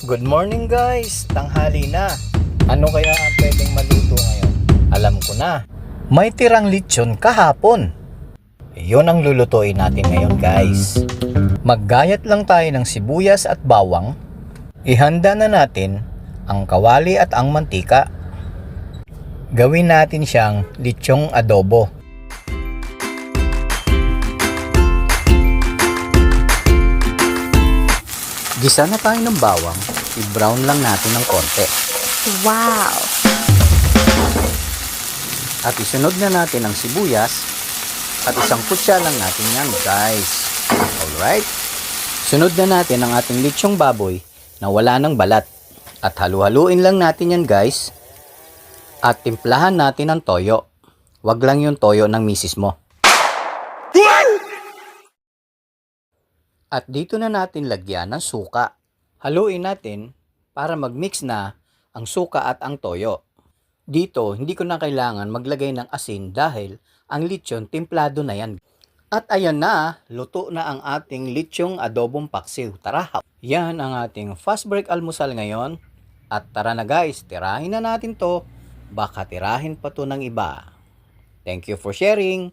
Good morning guys! Tanghali na. Ano kaya ang pwedeng maluto ngayon? Alam ko na. May tirang lechon kahapon. Iyon ang lulutuin natin ngayon guys. Maggayat lang tayo ng sibuyas at bawang. Ihanda na natin ang kawali at ang mantika. Gawin natin siyang lechong adobo. Gisa na tayo ng bawang, i-brown lang natin ng konti. Wow! At isunod na natin ang sibuyas at isang kutsa lang natin yan guys. Alright? Sunod na natin ang ating lechong baboy na wala ng balat. At halu-haluin lang natin yan guys. At timplahan natin ang toyo. Wag lang yung toyo ng misis mo. At dito na natin lagyan ng suka. Haluin natin para mag-mix na ang suka at ang toyo. Dito, hindi ko na kailangan maglagay ng asin dahil ang lechon timplado na yan. At ayan na, luto na ang ating lechong adobong paksiw. Tara! Yan ang ating fast break almusal ngayon. At tara na guys, tirahin na natin to. Baka tirahin pa to ng iba. Thank you for sharing!